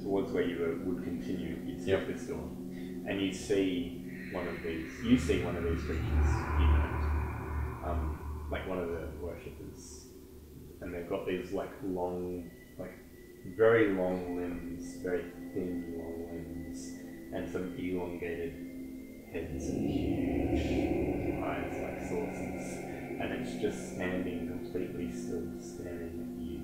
towards where you would continue, you'd see this door, and you see one of these. You see one of these creatures, like one of the worshippers, and they've got these like long, like very long limbs, very thin long limbs, and some elongated heads and huge eyes like saucers, and it's just standing completely still, staring at you.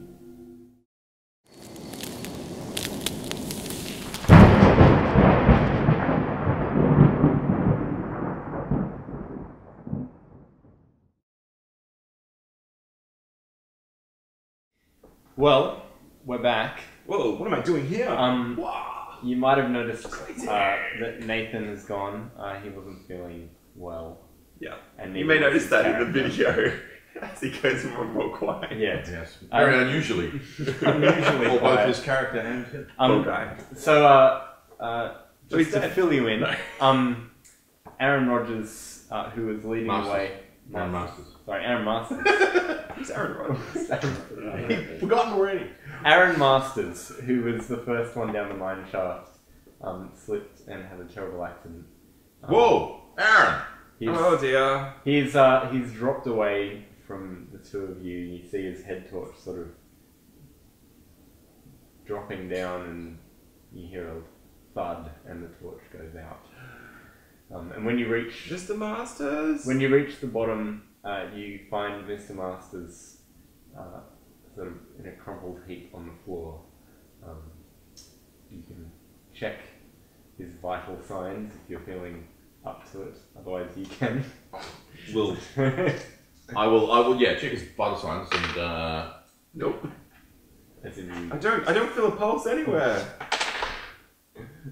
Well, we're back. Whoa, what am I doing here? Wow. You might have noticed that Nathan is gone. He wasn't feeling well. Yeah. And you may notice that in the video as he goes more and more quiet. Yeah. Yes. Very unusually. Unusually for both his character and him. Okay. So, just to fill you in, Aaron Rodgers, who was leading the way. Aaron Masters. Sorry, Aaron Masters. Who's Aaron Rodgers? Forgotten already. Aaron Masters, who was the first one down the mine shaft, slipped and had a terrible accident. Whoa, Aaron! Oh dear. He's dropped away from the two of you. You see his head torch sort of dropping down, and you hear a thud, and the torch goes out. And when you reach Mr. Masters, when you reach the bottom, you find Mr. Masters sort of in a crumpled heap on the floor. You can check his vital signs if you're feeling up to it. Otherwise, you can. I will. Yeah, check his vital signs and. Nope. As in you... I don't feel a pulse anywhere.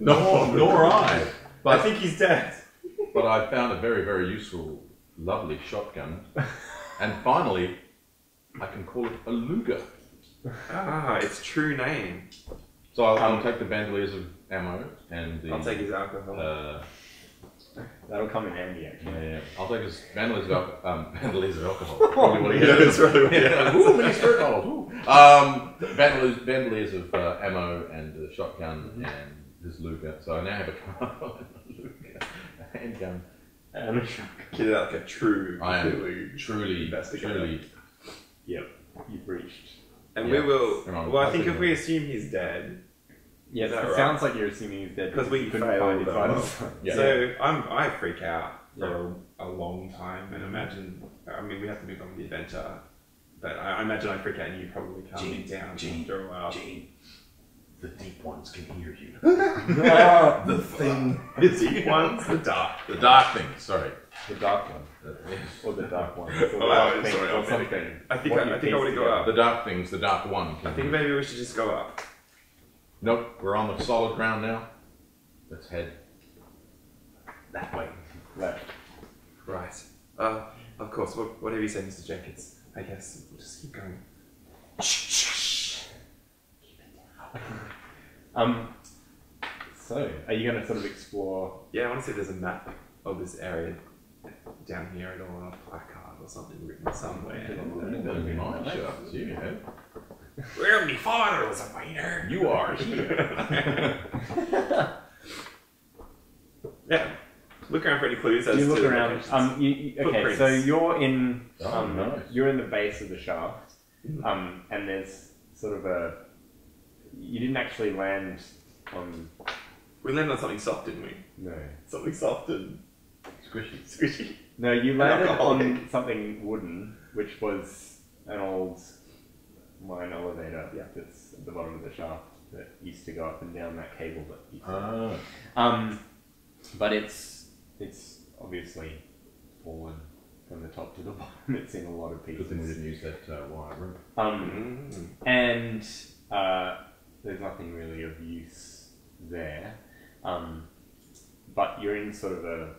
No, nor I. But I think he's dead. But I found a very, very useful, lovely shotgun. And finally, I can call it a Luger. Ah, its true name. So I'll take the bandoliers of ammo and the... I'll take his alcohol. That'll come in handy, actually. Yeah. I'll take his bandoliers of alcohol. Probably what he Yeah, that's really what he has. Ooh, mini spirit bottles. Bandoliers of ammo and the shotgun and his Luger. So I now have a car and a Luger, a handgun and a shotgun. Get it like a true, I am truly investigator. Yep, you've reached. And we will. Well, I think if we assume he's dead. Yes, it right? sounds like you're assuming he's dead because we couldn't failed. find his vital signs. Yeah. So I freak out for a long time, and imagine. I mean, we have to move on with the adventure, but I imagine I freak out, and you probably calm me down after a while. Gene, the deep ones can hear you. The thing is Deep ones, the dark things. Sorry, The dark one. Or the dark one. Or something. I think I want to go up. The dark things, the dark one. I think maybe we should just go up. Nope, we're on the solid ground now. Let's head that way. Left. Right. Of course, whatever you say, Mr. Jenkins. I guess we'll just keep going. Shh. Keep it down. So, are you going to sort of explore? Yeah, I want to see if there's a map of this area down here at all, on a placard or something written somewhere. That'd be mine, sure. See you ahead. Well, my father was a miner. You are here. Yeah. Look around for any clues. You look around. Okay, so you're in. Nice. You're in the base of the shaft, and there's sort of a. You didn't actually land on. We landed on something soft, didn't we? No. Something soft and Squishy. No, you landed on something wooden, which was an old mine elevator that's at the bottom of the shaft that used to go up and down that cable that you but it's obviously fallen from the top to the bottom. It's in a lot of pieces. Good thing we didn't use that wire room. And there's nothing really of use there. But you're in sort of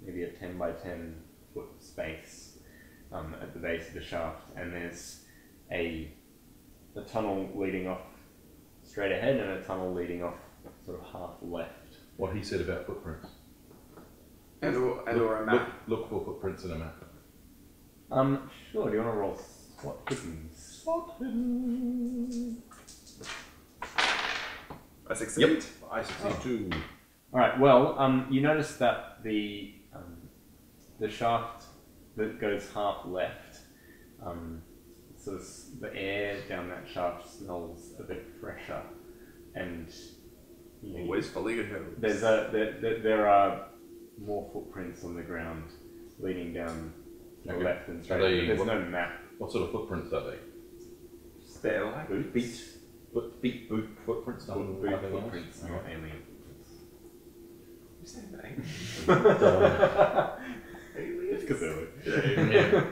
maybe a 10 by 10 foot space at the base of the shaft, and there's a tunnel leading off straight ahead and a tunnel leading off sort of half left. What he said about footprints. or a map. Look for footprints in a map. Sure. Do you want to roll spot hidden? Spot hidden. I succeed. Yep, I succeed too. All right. Well, you notice that the shaft that goes half left, sort of the air down that shaft smells a bit fresher, and Always follow your nose. There are more footprints on the ground leading down the left and straight. There's no map. What sort of footprints are they? They're like Feet? Boot footprints? Boot footprints, not alien footprints. It's Cthulhu. Yeah.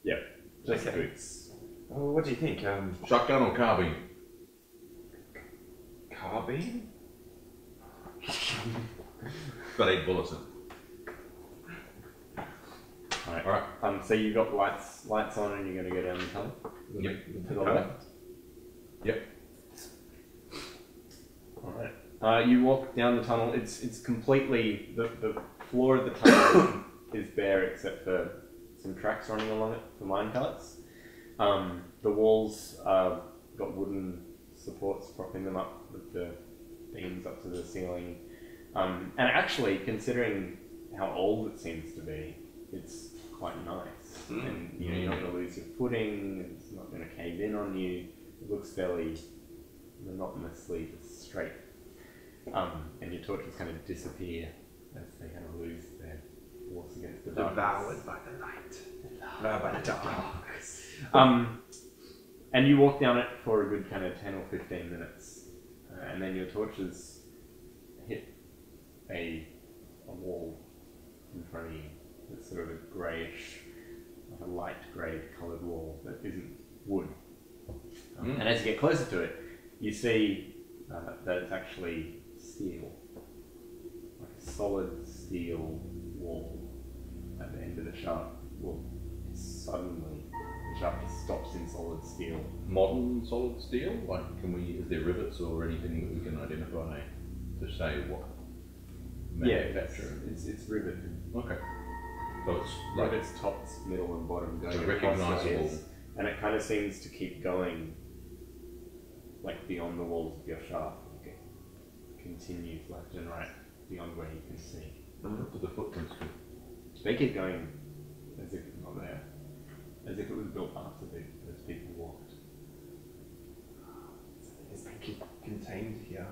Yep. Just boots. Oh, what do you think? Shotgun or carbine? Carbine? Got 8 bullets in it. Alright. So you've got lights on and you're going to go down the tunnel? Yep. To the left? Yep. Alright. You walk down the tunnel. It's completely... The floor of the tunnel is bare except for some tracks running along it for minecarts. The walls got wooden supports propping them up with the beams up to the ceiling. And actually, considering how old it seems to be, it's quite nice. And you're not going to lose your footing, it's not going to cave in on you. It looks fairly monotonously just straight. And your torches kind of disappear as they kind of lose their force against the darkness. Devoured by the light. Devoured by the dark. And you walk down it for a good kind of 10 or 15 minutes. And then your torches hit a wall in front of you. It's sort of a greyish, like a light grey coloured wall that isn't wood. And as you get closer to it, you see that it's actually steel. Like a solid steel wall at the end of the shaft. Well, suddenly the shaft just stops in solid steel. Modern solid steel? Like, is there rivets or anything that we can identify to say what manufacturer? It's riveted. Okay. So it's like Rivets, tops, middle and bottom going across recognisable. layers. And it kind of seems to keep going like beyond the walls of your shaft. Like it continues left and right beyond where you can see. What do the footprints do? They keep going as if it's not there. As if it was built after those people walked. It's been contained here.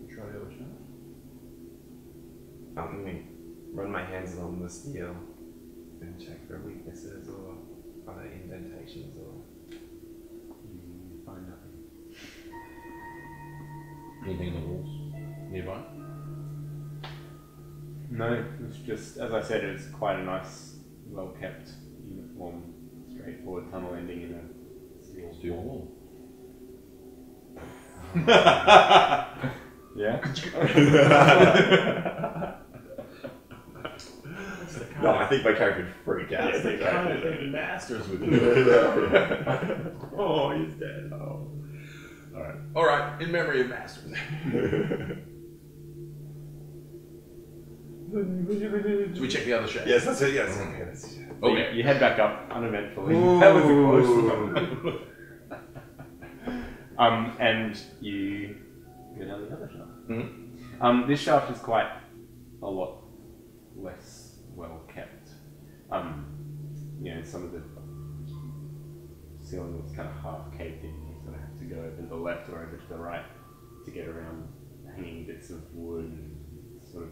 Try the other shaft. I'm going to run my hands along the steel and check for weaknesses or other indentations or... You find nothing. Anything in the walls nearby? No, it's just, as I said, it's quite a nice, well-kept, uniform, straightforward tunnel ending in a steel wall. Yeah? No, I think my character would freak out. Yes, they kind of masters with it. Oh, he's dead. Oh. Alright, in memory of masters. Should we check the other shaft? Yes, that's it, yes. Okay. You head back up uneventfully. That was a close one. And you go down the other shaft. This shaft is quite a lot less well kept. Some of the ceiling was kind of half caved in. You sort of have to go over to the left or over to the right to get around hanging bits of wood and sort of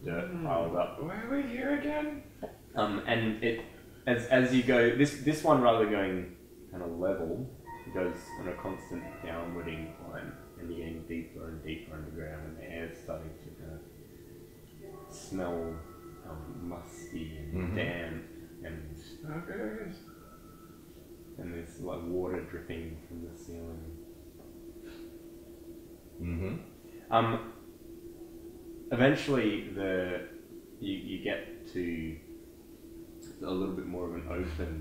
dirt piled up. Why are we here again? And it, as you go, this one rather than going kind of level, goes on a constant downward incline, and you're getting deeper and deeper underground, and the air's starting to kind of smell musty and damp, and there's like water dripping from the ceiling. Eventually, you get to a little bit more of an open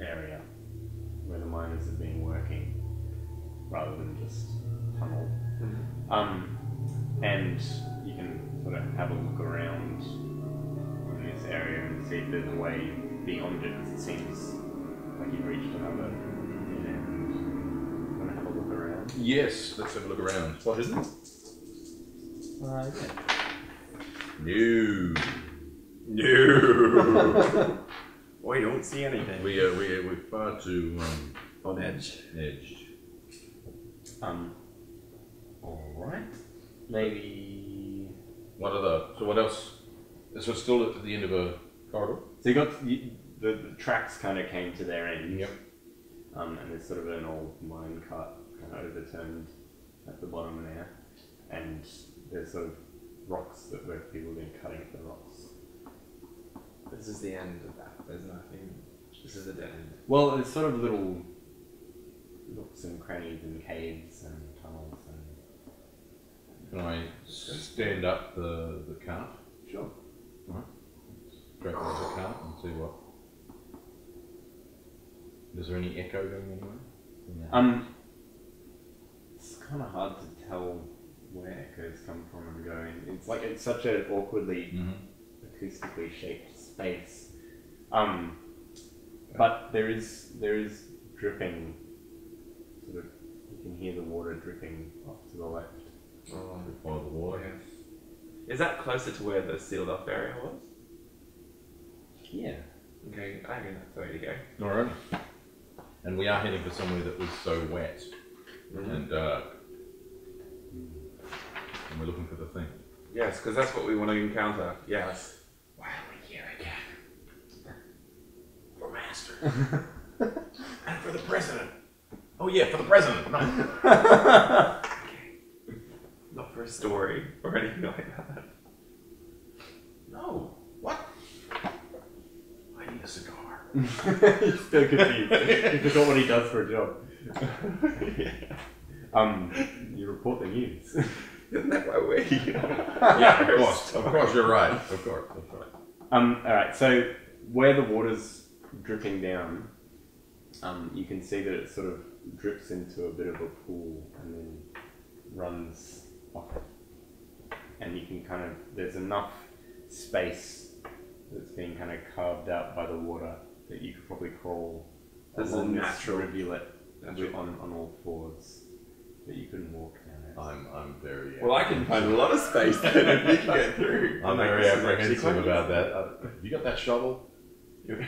area where the miners have been working, rather than just tunnel. And you can sort of have a look around in this area and see if there's a way beyond it, because it seems like you've reached another dead end. Want to have a look around? Yes, let's have a look around. What is it? Yeah. No. We don't see anything. We're far too on edge. edged. Alright. Maybe... What else? So it's still at the end of a corridor? So you got... The tracks kind of came to their end. Yep. And there's sort of an old mine cart kind of overturned at the bottom there. And there's sort of rocks where people have been cutting at the rocks. This is the end of that. There's nothing. This is a dead end. Well, there's sort of little nooks and crannies and caves and tunnels and... Can I stand up the cart? Sure. Alright. Straight up the cart and see what... Is there any echo going anywhere? It's kind of hard to tell where echoes come from and going. It's like it's such an awkwardly acoustically shaped space. But there is dripping. Sort of, you can hear the water dripping off to the left. Oh, follow the water. Yes. Is that closer to where the sealed off area was? Yeah. Okay, I think that's the way to go. Alright. And we are heading for somewhere that was so wet and dark. And we're looking for the thing. Yes, because that's what we want to encounter. Yes. Why are we here again? For Master. And for the President. Oh yeah, for the President. No. Not for a story or anything like that. No. What? I need a cigar. You're still confused. You forgot what he does for a job. You report the news. Isn't that why we're here? Yeah, of course. Of course, you're right. Of course. Alright, so where the water's dripping down, you can see that it sort of drips into a bit of a pool and then runs off. And you can kind of, there's enough space that's been kind of carved out by the water that you could probably crawl along this rivulet on all fours, but you couldn't walk down it. I'm very... Well, I can find a lot of space then if we can get through. I'm very apprehensive about that. You got that shovel? Yeah.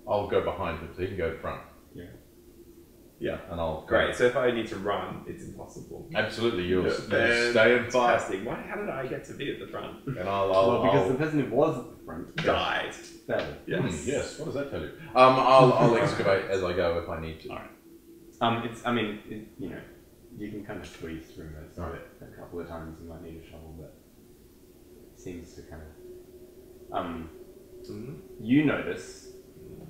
I'll go behind him so he can go in front. Yeah. Yeah, and I'll... Great, so if I need to run, it's impossible. Absolutely, you'll stay and fight. Fantastic. How did I get to be at the front? And because the person who was at the front died. fell. Yes. Yes, what does that tell you? I'll excavate as I go if I need to. Alright. You know, you can kind of squeeze through most of it. A couple of times you might need a shovel, but it seems to kind of... You notice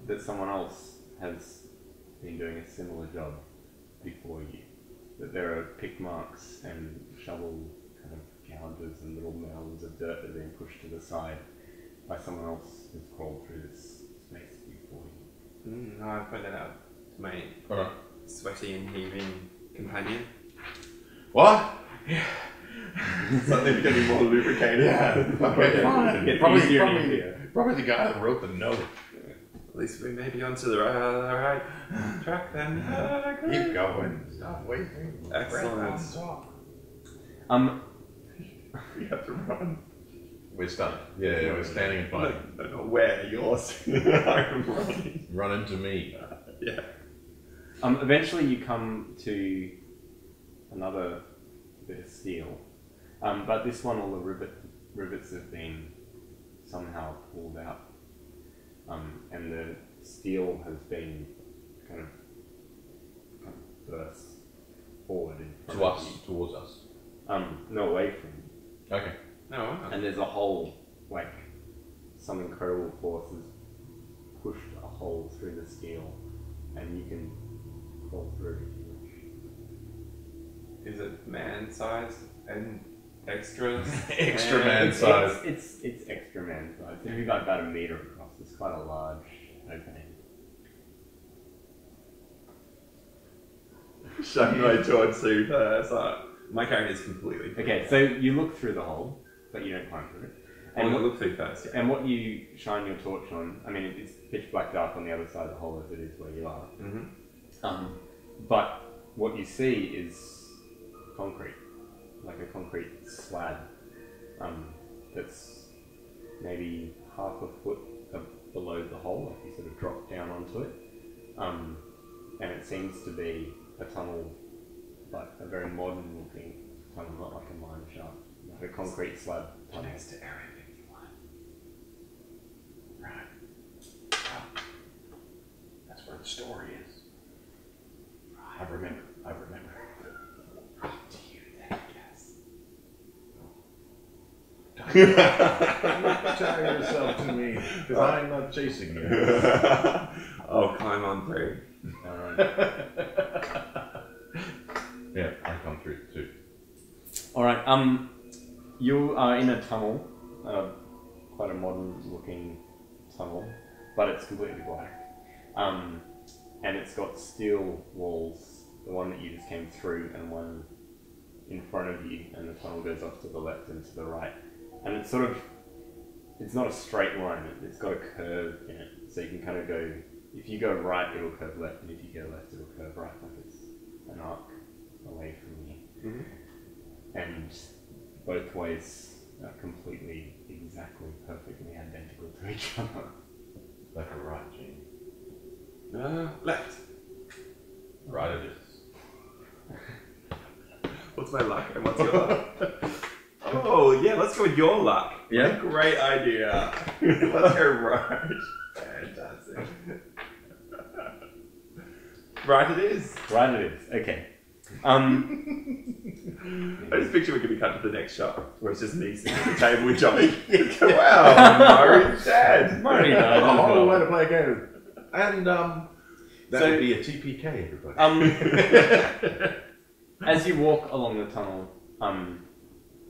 that someone else has been doing a similar job before you. That there are pick marks and shovel kind of gouges and little mounds of dirt that are being pushed to the side by someone else who's crawled through this space before you. No, I point that out to my sweaty and heaving companion. What? Yeah. Something getting more lubricated. Yeah. Okay, fine. Probably the guy that wrote the note. At least we may be onto the right track then. Keep going. Stop waiting. Excellent. We have to run. We're stunned. Yeah, we're standing and fighting. I don't know where you're I'm running. Run into me. Yeah. Eventually you come to another bit of steel. But this one, all the rivets have been somehow pulled out. And the steel has been kind of burst forward in front To of us, you. towards us. No, away from you. Okay. Oh, wow. And there's a hole, like some incredible force has pushed a hole through the steel, and you can crawl through if you wish. Is it man size and extras? Extra man size. It's extra man size. If you've got about a meter across, it's quite a large opening. Showing my towards Sue first. My character is completely... Okay, so you look through the hole, but you don't climb through it. And we'll look through first. Yeah. And what you shine your torch on, I mean, it's pitch black dark on the other side of the hole as it is where you are. But what you see is concrete, like a concrete slab that's maybe half a foot below the hole, like you sort of drop down onto it. And it seems to be a tunnel, but a very modern looking tunnel, not like a mine shaft, like a concrete slab tunnel. Next to Area 51. Right. Well, that's where the story is. I remember. Do you then, yes? Don't tie yourself to me, because I'm not chasing you. I'll climb on through. Yeah, I come through too. Alright, you are in a tunnel, quite a modern looking tunnel, but it's completely black. And it's got steel walls, the one that you just came through and one in front of you, and the tunnel goes off to the left and to the right. And it's sort of, it's not a straight line, it's got a curve in it, so you can kind of go, if you go right it'll curve left, and if you go left it'll curve right, like it's an arc away from you. And both ways are completely, exactly, perfectly identical to each other. Left or right, Gene? Left. Right it is. What's my luck and what's your luck? Oh, yeah, let's go with your luck. Yeah? Great idea. Let's go right. Fantastic. Right it is. Right it is, okay. I just picture we could be cut to the next shot, where it's just me sitting at the table with Johnny. Wow, Murray's dead. Murray died. A horrible way to play a game. And that would be a TPK, everybody. As you walk along the tunnel,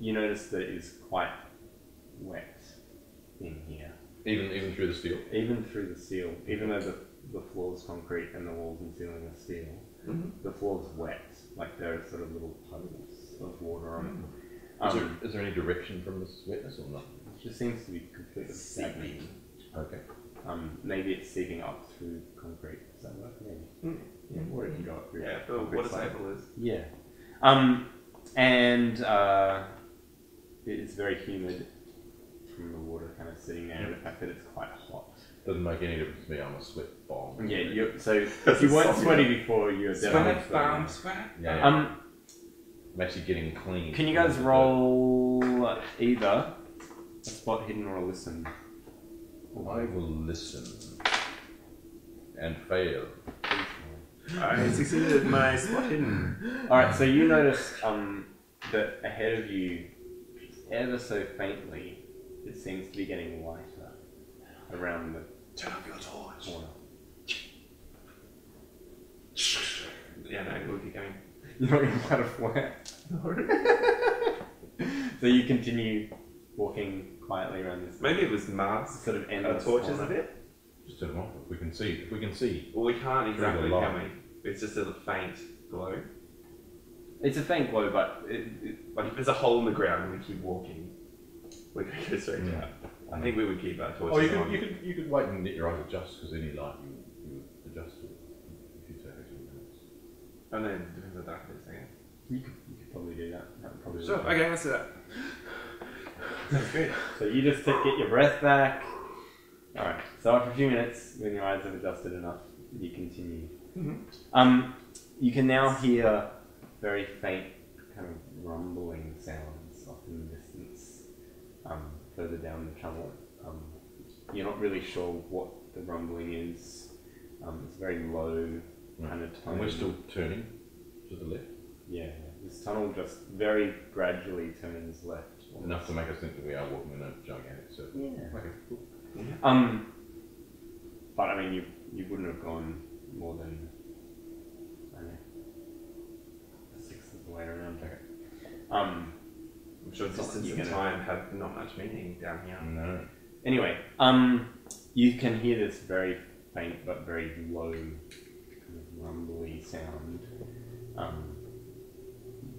you notice that it is quite wet in here. Even through the steel? Even through the steel. Even though the floor is concrete and the walls and ceiling are steel, the floor is wet. Like there are sort of little puddles of water on it. Is there any direction from this wetness or not? It just seems to be completely stagnant. Okay. Maybe it's seeping up through concrete. Does that work? Maybe. Yeah, water can go up through. Yeah, the water table is. Yeah. And it is very humid from the water kind of sitting there, and the fact that it's quite hot. Doesn't make any difference to me. I'm a sweat bomb. Yeah. So if you weren't sweaty before, you're definitely Sweat, sweat. Yeah. I'm actually getting clean. Can you guys roll either a spot hidden or a listen? I will listen and fail. I succeeded my spot hidden. Alright, so you notice that ahead of you, ever so faintly, it seems to be getting lighter around the Turn up your torch. corner. Yeah, no, we'll keep going. You're not going to light a flare. So you continue walking quietly around this. Maybe it was Mars. Sort of end Our of torches corner. a bit. Just turn them off. If we can see. Well, we can't exactly, light. can we? It's just a faint glow. It's a faint glow, but Like if there's a hole in the ground and we keep walking, we could go straight Yeah. out. I think we would keep our torches Oh, on. you could wait and let your eyes adjust, because any light you would adjust to a few seconds. And then it depends how dark it is, I guess. you could probably do that. That would probably Sure, work. okay, let's do that. That's good. So you just get your breath back. Alright, so after a few minutes, when your eyes have adjusted enough, you continue. You can now hear very faint kind of rumbling sounds off in the distance, further down the tunnel. You're not really sure what the rumbling is. It's very low kind of tone. And we're still turning to the left. Yeah, this tunnel just very gradually turns left. Enough to make us think that we are walking in a gigantic circle. Yeah. Okay, cool. But I mean, you wouldn't have gone more than, I don't know, a sixth of the way around. Okay. I'm sure It's not distance like and you're time have not much meaning down here. No. Anyway, you can hear this very faint but very low kind of rumbly sound.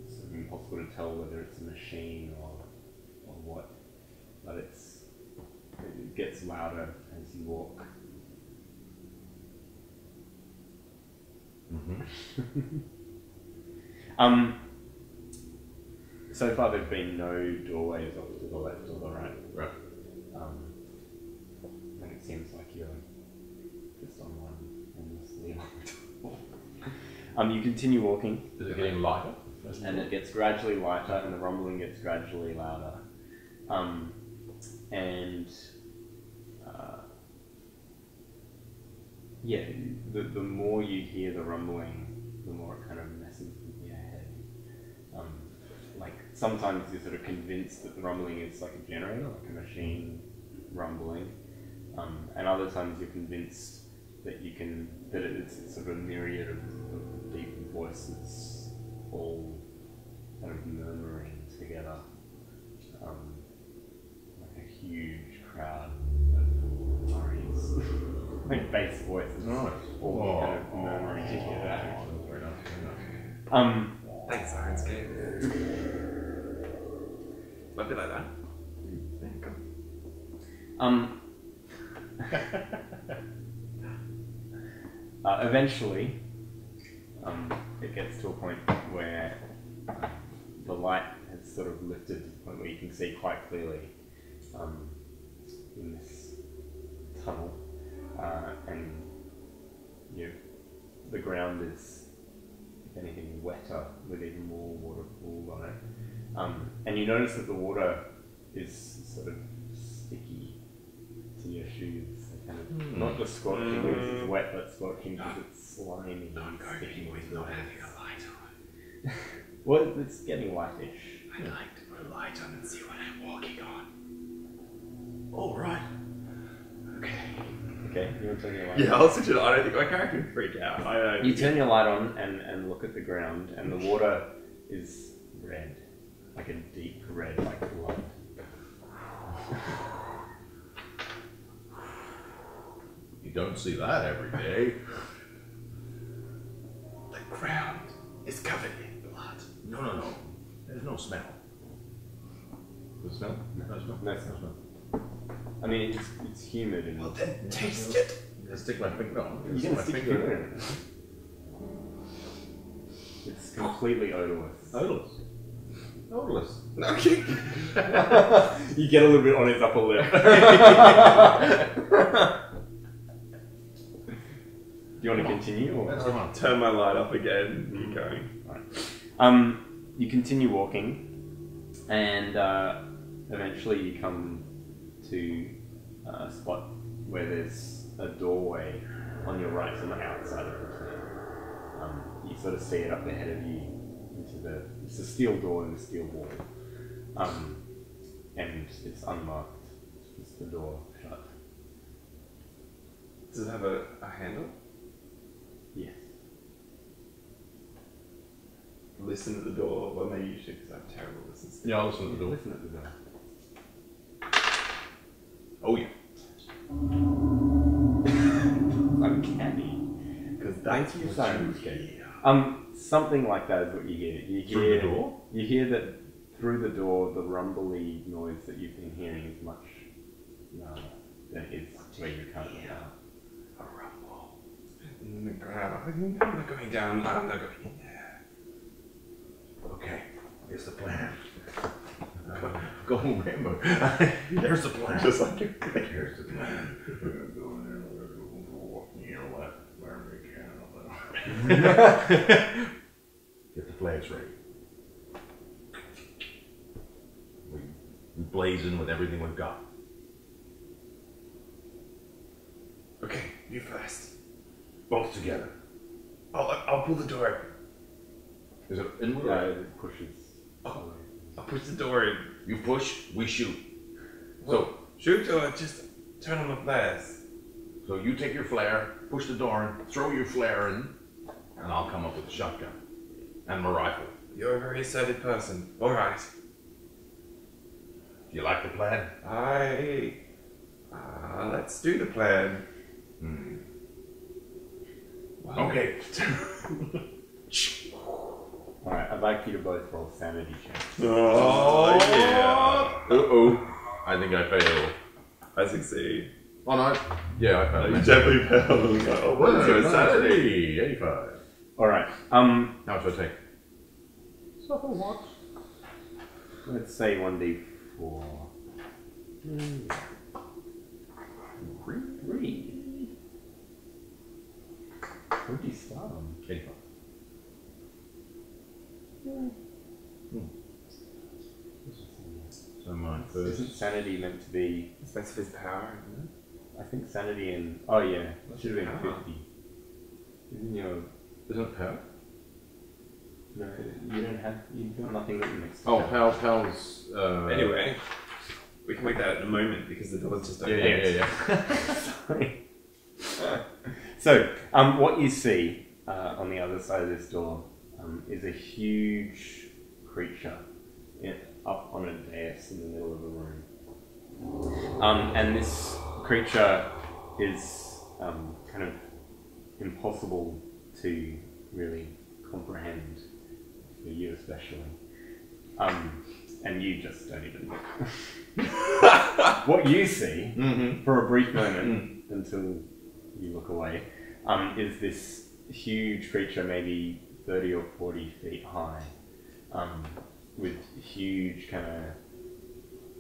It's impossible to tell whether it's a machine or what, but it's it gets louder as you walk. So far there've been no doorways off to the left or the right. Right. And it seems like you're just on one endlessly long. You continue walking. Is it getting lighter? And it gets gradually lighter and the rumbling gets gradually louder. The more you hear the rumbling, the more it kind of messes with your head. Like sometimes you're sort of convinced that the rumbling is like a generator, like a machine rumbling, and other times you're convinced that it's sort of a myriad of deep voices all kind of murmuring together, like a huge crowd of worries. Like bass voices, all kind of murmuring together. Very nice. Thanks, Ironscape. Might be like that. Eventually, it gets to a point where the light has sort of lifted to the point where you can see quite clearly in this tunnel, and the ground is, if anything, wetter with even more water pooled on it. And you notice that the water is sort of sticky to your shoes. Kind of, not just scorching because it's wet, but scorching because it's slimy and sticky. With not having a light on. Well, it's getting lightish. I like to put a light on and see what I'm walking on. All right. Okay, you want to turn your light Yeah, on? I'll switch it on. I don't think my character would freak out. You turn your light on and look at the ground, and the water is red. Like a deep red, like blood. You don't see that every day. The ground is covered in blood. No. There's no smell. The smell? No smell? No smell. I mean, it's humid and... Well, then taste it. I stick my finger on. You can stick your finger in it. It's completely odorless. Odorless. Odorless. Okay. You get a little bit on his upper lip. Do you want to continue? Or? I'll turn my light up again and keep going. Right. You continue walking, and eventually you come to a spot where there's a doorway on your right from the outside of the tunnel. You sort of see it up ahead of you into it's a steel door and a steel wall, and it's unmarked. It's the door shut. Does it have a handle? Yes. Listen at the door. Well, maybe you should, because I'm terrible at listening. Yeah, I'll listen at the door. Listen at the door. Oh yeah. Uncanny. Because that's Thank you, what Simon. you hear. Something like that is what you hear. You hear Through the door? You hear that through the door, the rumbly noise that you've been hearing is much louder than it is where you currently are. A rumble in the ground. I'm not going down. I'm not going in there. Okay. Here's the plan. Go home, Rambo. There's the plan. Just like you. Here's the plan. We're gonna go in there. We're gonna go left, wherever we can. Get the flags ready. We blaze in with everything we've got. Okay, you first. Both together. I'll pull the door open. Is it inward? Yeah, it pushes. Oh. I'll push the door in. You push, we shoot. So, shoot or just turn on the flares? So you take your flare, push the door in, throw your flare in, and I'll come up with a shotgun and my rifle. You're a very assertive person. Alright. Do you like the plan? Let's do the plan. Wow. Okay. Alright, I'd like you to both roll sanity checks. Oh, yeah. Uh-oh. I think I failed. I succeed. Oh no. Yeah, I found You it. definitely failed. Like, oh, what is your insanity? 85. Alright. How much do I take? Suffer what? Let's say 1d4. 3. Where'd you start on? 85. So my first. Isn't sanity meant to be... It's best of his power, isn't it? I think sanity and... Oh yeah, it should have been 50. Isn't your... Isn't it power? No, you don't have... You've got nothing written next to Oh, power. Pal's. Anyway, we can make that in a moment because the door's just open. Yeah. Sorry. So, what you see on the other side of this door is a huge creature up on a dais in the middle of the room. And this creature is kind of impossible to really comprehend, for you especially. And you just don't even look. What you see, for a brief moment, until you look away, is this huge creature, maybe 30 or 40 feet high, with huge kind of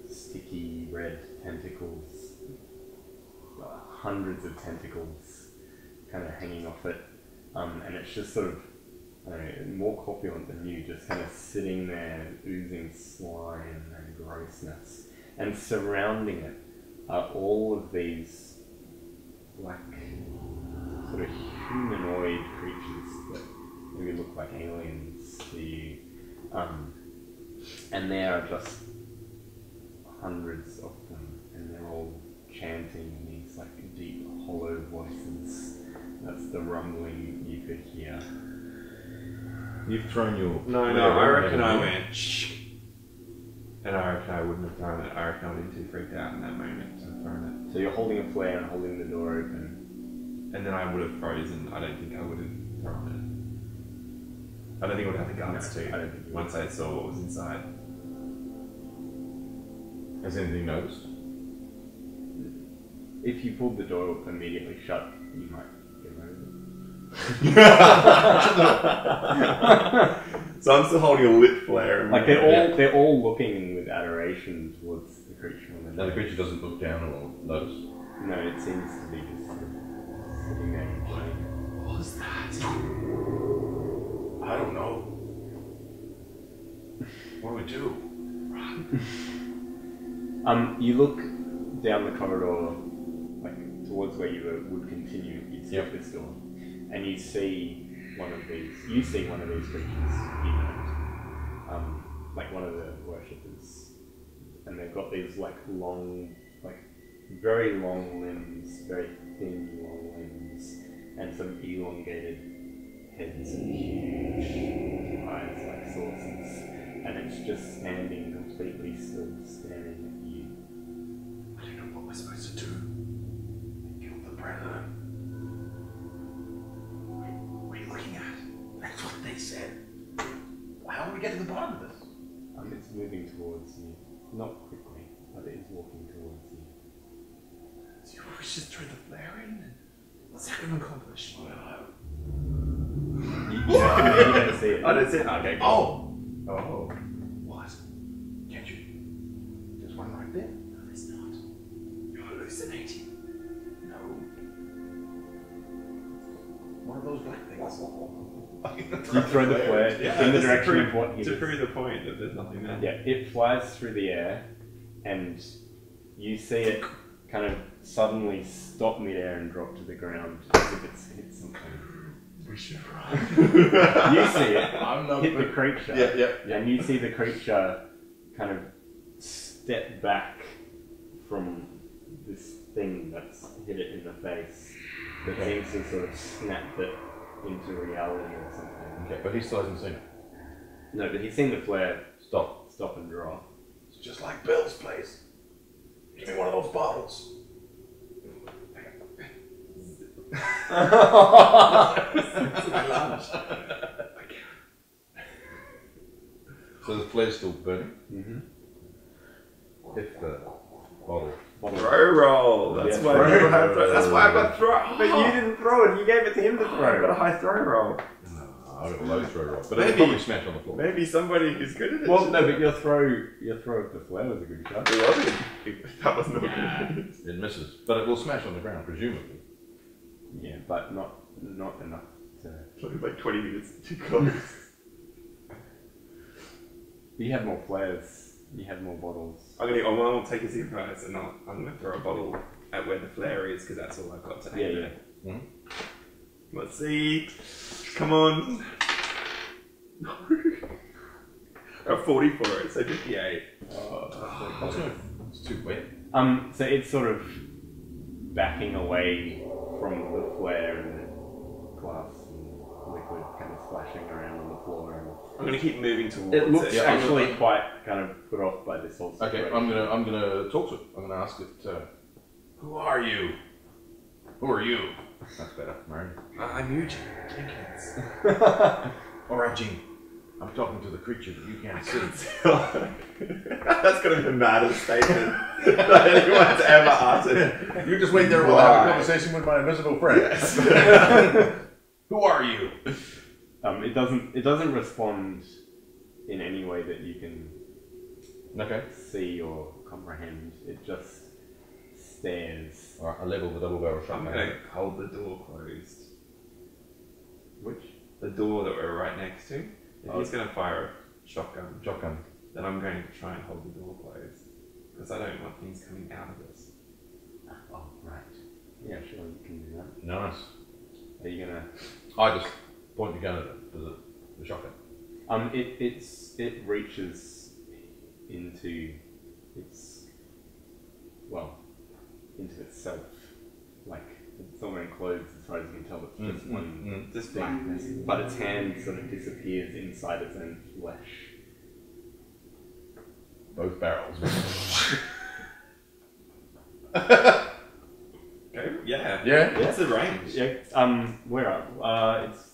sticky red tentacles, hundreds of tentacles kind of hanging off it, and it's just sort of, I don't know, more corpulent than you, just kind of sitting there oozing slime and grossness, and surrounding it are all of these black sort of humanoid creatures that maybe look like aliens to you, and there are just hundreds of them, and they're all chanting in these like deep hollow voices. That's the rumbling you could hear. You've thrown your. No, I reckon I went shh. And I reckon I wouldn't have thrown it. I reckon I'd been too freaked out in that moment to have thrown So you're holding a flare and holding the door open. it. And then I would have frozen. I don't think I would have thrown it. I don't think I would have the guts No, I to, don't think you once I saw what was inside. Has anything noticed? If you pulled the door immediately shut, you might get rid of it. So I'm still holding a lit flare. Like they're all looking with adoration towards the creature on the Now the creature doesn't look down or notice. No, it seems to be just sort of sitting there and chilling. What was that? I don't know. What do we do? You look down the corridor, like towards where you would continue. You'd skip this door, and you see one of these. You see one of these creatures. You know, like one of the worshippers, and they've got these like long, like very long limbs, very thin, long limbs, and some elongated heads and huge eyes like saucers, and it's just standing completely still, staring at you. I don't know what we're supposed to do. They killed the predator. What are you looking at? That's what they said. How do we get to the bottom of this? It's moving towards you, not quickly, but it is walking towards you. So we just threw the flare in? What's that going to accomplish? You don't see it. I don't see it. Okay. Oh! Oh. What? Can't you? There's one right there. No, there's not. You're hallucinating. No. One of those black things. You throw the flare in the direction of what to prove the point that there's nothing there. Yeah, it flies through the air, and you see it kind of suddenly stop midair and drop to the ground as if it's hit something. We should run. You see it I'm not hit the creature, Yeah. and you see the creature kind of step back from this thing that's hit it in the face that seems to sort of snap it into reality or something. Okay, but he still hasn't seen it. No, but he's seen the flare Stop. and draw. It's just like Bill's place. Give me one of those bottles. So the flare's still burning? Mm-hmm. If the bottle bottle. Throw roll. That's Yeah, why. That's why I got throw. But you didn't throw it. You gave it to him to I throw. got a high throw roll. I got a low throw roll, but Maybe- it'll probably smash on the floor. Maybe somebody who's good at it. Well, no, but your throw of the flare was a good shot. It wasn't. That was not good. It misses, but it will smash on the ground, presumably. Yeah, but not enough to. It was like 20 minutes too close. You had more flares. You had more bottles. I'll take a zip prize and I'm gonna throw a bottle at where the flare is because that's all I've got to aim at. Mhm. Let's see. Come on. No. I got 40 for it, so 58. It's too wet. So it's sort of backing away from the flare and the glass and liquid kind of splashing around on the floor. And I'm gonna keep moving towards it looks it. actually quite kind of put off by this whole situation. Okay, I'm gonna talk to it. I'm gonna ask it. Who are you? Who are you? That's better, Mary. I'm Eugene Jenkins. All right, Gene. I'm talking to the creature that you can't see. That's gonna be the maddest statement that anyone's ever uttered. You just wait there while I have a conversation with my invisible friend. Yes. Who are you? It doesn't respond in any way that you can see or comprehend. It just stares. Alright, I level the double barrel I'm shotgun. gonna hold the door closed. Which? The door that we're right next to. If he's gonna fire a shotgun, then I'm going to try and hold the door closed. Because I don't want things coming out of this. Oh, right. Yeah, sure, you can do that. Nice. Are you gonna... I just point the gun at it, the shotgun. It reaches into itself. Like, it's all enclosed as far as you can tell. It's just one Just blackness. But its hand sort of disappears inside its own flesh. Both barrels. Okay, yeah. Yeah? What's the range? Yeah. Where are it's?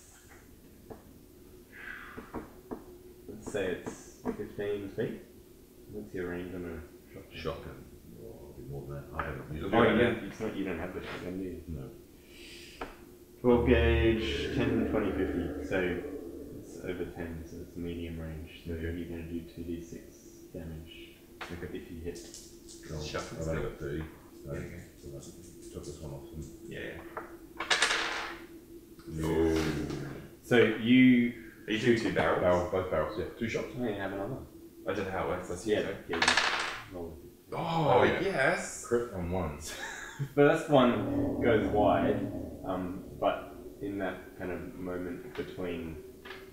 Let's say it's 15 feet. What's your range on a shotgun? Shotgun. Oh, a bit more than that. I haven't used Oh, it. you don't have the shotgun, do you? No. 12 gauge, 10, 20, 50. So it's over 10, so it's medium range. So you're going to do 2d6 damage if you hit. Cool. Shotgun's I've only good. got 30. So, Okay. so I took this one off. Yeah. No. So you... Are you doing two barrels? Both barrels, yeah. 2 shots. Oh, you have another. I don't know how it works. Let's Yeah, use it. you roll. Oh, yeah. yes. Crit on ones. First one goes wide, but in that kind of moment between,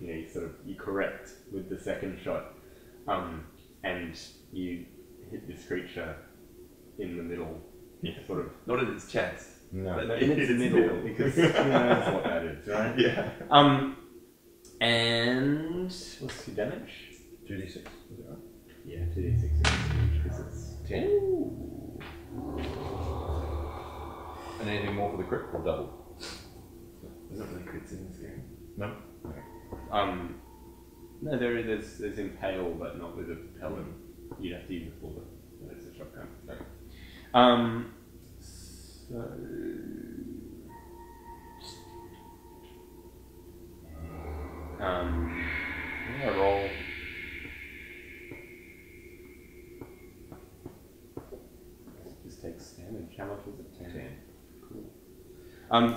you correct with the second shot, and you hit this creature in the middle, sort of. Not in its chest. No. But In its middle, because who knows what that is, right? Yeah. And what's your damage? 2d6, is it right? Yeah, 2d6 because it's 10. Ooh. And anything more for the crit or double? There's not really crits in this game. No? No, there's impale, but not with a pellet. You'd have to use a bullet, but it's a shotgun. Okay. So yeah, roll. Just takes damage. How much was it? 10. Cool.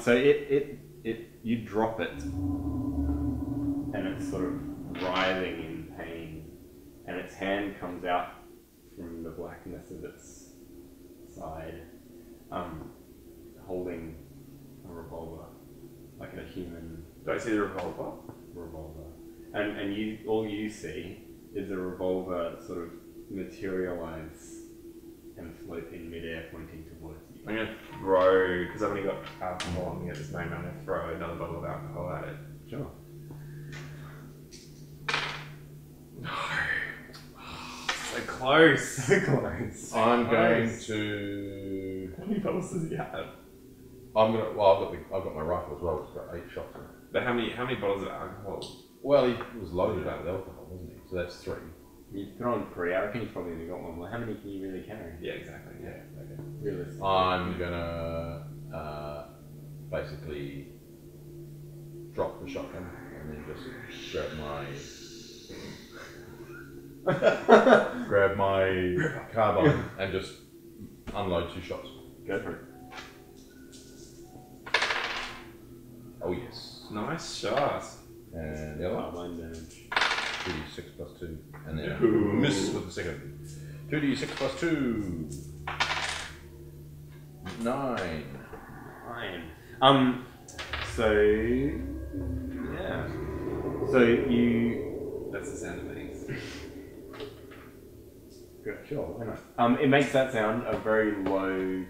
So you drop it, and it's sort of writhing in pain, and its hand comes out from the blackness of its side, holding a revolver, like a human Do I see the revolver? revolver. And all you see is a revolver sort of materialize and float in midair, pointing towards you. I'm going to throw, because I've only got alcohol on me at this moment, I'm going to throw another bottle of alcohol at it. Sure. No. So close. So close. I'm going to. How many bottles does he have? I've got my rifle as well. It's got 8 shots in it. But how many bottles of alcohol? Well, he was loaded up with alcohol, wasn't he? So that's 3. You throw in 3. I reckon you've probably only got one. Well, how many can you really carry? Yeah, exactly. Yeah. Okay. Realistically. I'm gonna basically drop the shotgun and then just grab my carbine and just unload 2 shots. Go for it. Oh yes. Nice shot. And the other one, Carbine damage. 2d6 plus 2, and then Ooh. miss with the second. 2d6 plus 2. 9. 9. So yeah. So you. That's the sound it makes. Good, sure, why not? It makes that sound, a very low,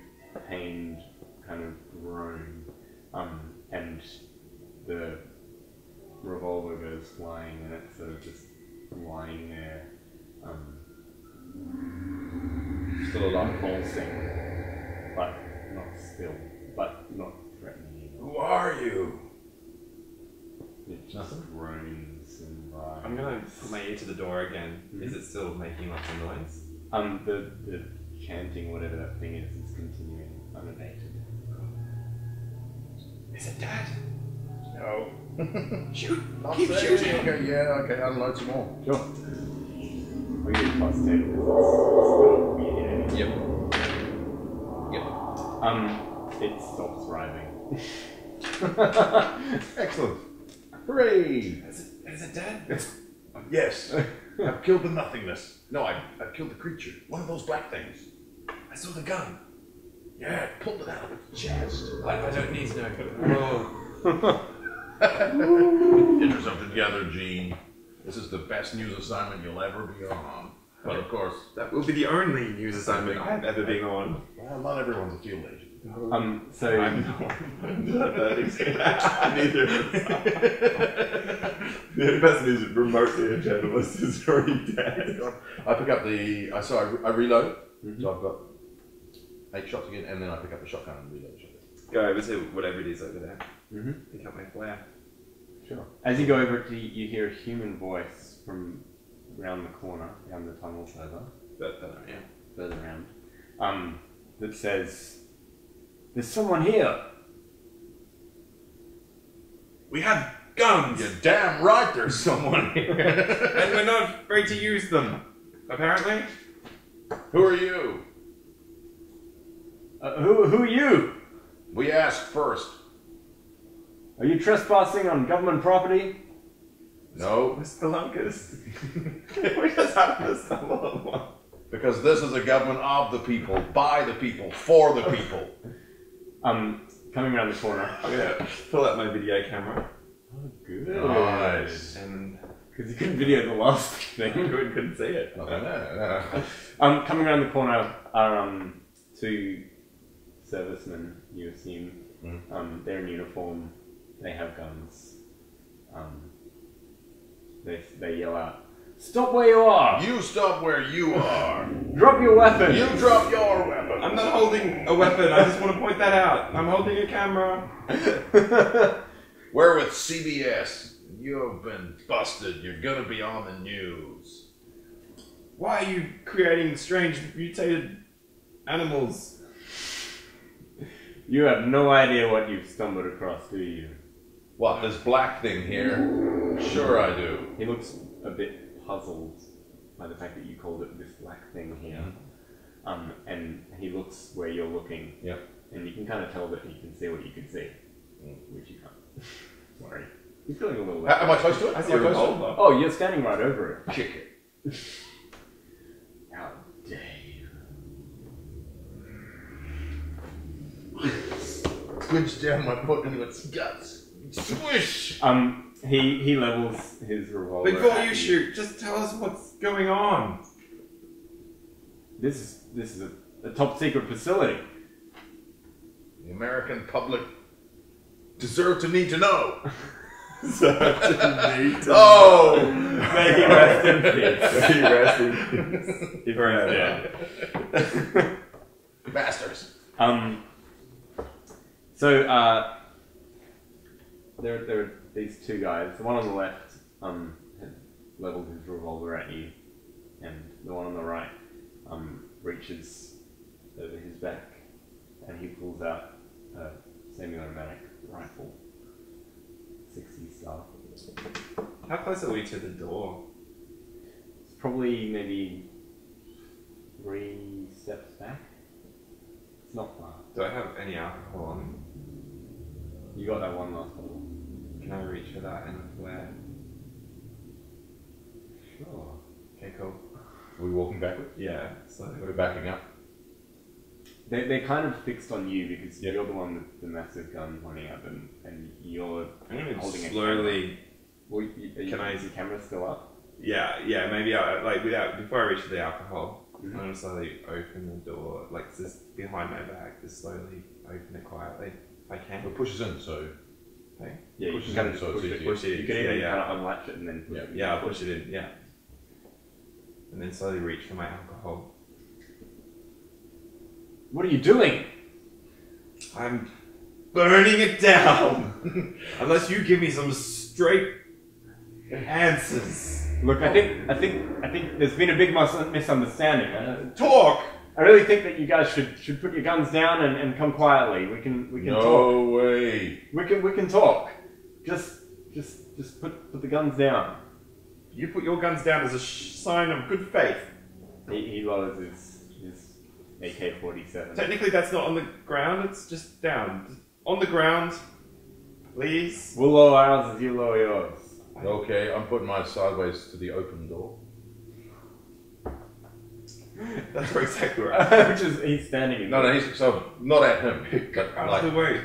pained kind of groan, and the revolver goes flying, and it's sort of just lying there, Still alive. pulsing, but not still, but not threatening either. Who are you? It just Nothing? groans and writhes. I'm gonna put my ear to the door again. Is it still making lots of noise? The chanting, whatever that thing is continuing unabated. Is it Dad? No. Shoot! Not Keep saying. shooting! Okay, yeah, okay, unload some more. Sure. We get plus 10 because it's Yep. Yep. it stops writhing. Excellent. Hooray! Is it Dad? Yes. I've killed the nothingness. No, I've killed the creature. One of those black things. I saw the gun. Yeah, it pulled it out of its chest. I don't need to know. Whoa. Get yourself together, Gene. This is the best news assignment you'll ever be on. But of course, That will be the only news assignment I've ever been on. well, not everyone's a field agent. So I'm not that neither. The only person who's remotely a journalist is already dead. I pick up the. I reload. So I've got 8 shots again, and then I pick up the shotgun and reload the shotgun. Go over to whatever it is over there. Mhm. Pick up my flare. Sure. As you go over to, you hear a human voice from around the corner, down the tunnel further around, that says, "There's someone here." We have guns! You're damn right there's someone here. And we're not free to use them, apparently. Who are you? Who are you? We asked first. Are you trespassing on government property? No, We're spelunkers. We just happen to stumble on one. because this is a government of the people, by the people, for the people. Coming around the corner. I'm gonna pull out my video camera Oh, good. Nice. and Because you couldn't video the last thing. couldn't see it. Nothing there. Coming around the corner are 2 servicemen, you assume. They're in uniform. They have guns. They yell out, "Stop where you are! You stop where you are. Drop your weapon!" You drop your weapon. I'm not holding a weapon, I just want to point that out. I'm holding a camera. We're with CBS. You've been busted. You're gonna be on the news. Why are you creating strange mutated animals? You have no idea what you've stumbled across, do you? What, this black thing here? Sure I do. He looks a bit puzzled by the fact that you called it this black thing here. And he looks where you're looking. Yep. And you can kind of tell that he can see what you can see. Which you can't. Sorry. He's feeling a little Am I close to it? I see Am a close to it? revolver. Oh, you're standing right over it. Kick it. How dare you? Squinch down my foot into its guts. Swish! He levels his revolver. Before at you shoot, just tell us what's going on. This is a top secret facility. The American public deserve to need to know. Oh! May he rest in peace. May he rest in peace. Forever. Bastards. So, there are these 2 guys. The one on the left has leveled his revolver at you, and the one on the right reaches over his back, and he pulls out a semi-automatic rifle, 60 style. How close are we to the door? It's probably maybe 3 steps back. It's not far. Do I have any alcohol on me? You got that one last bottle. Can I reach for that and a flare? Sure. Okay, cool. Are we walking backwards? Yeah, so We're backing up. They're kind of fixed on you because Yep. you're the one with the massive gun pointing at them, and you're I'm gonna holding a slowly. Well, is your camera still up? Yeah, maybe before I reach for the alcohol, I'm gonna slowly open the door, like just behind my back, just slowly open it quietly if I can. It pushes in, so Okay. Yeah, you Push can it kind in of so it's push it. easier. Push it. You can even yeah. kind of unlatch it and then push it. Yeah, I'll push it in. Yeah, and then slowly reach for my alcohol. What are you doing? I'm burning it down unless you give me some straight answers. Look, I think there's been a big misunderstanding. Talk. I really think that you guys should put your guns down and come quietly. We can talk. no way. We can talk. Just put the guns down. You put your guns down as a sign of good faith. He lowers his AK-47. Technically, that's not on the ground. It's just down. Just on the ground, please. We'll lower ours as you lower yours. Okay, I'm putting mine sideways to the open door. That's exactly right. Which is he's standing in. No, he's so not at him, but Out like of the way.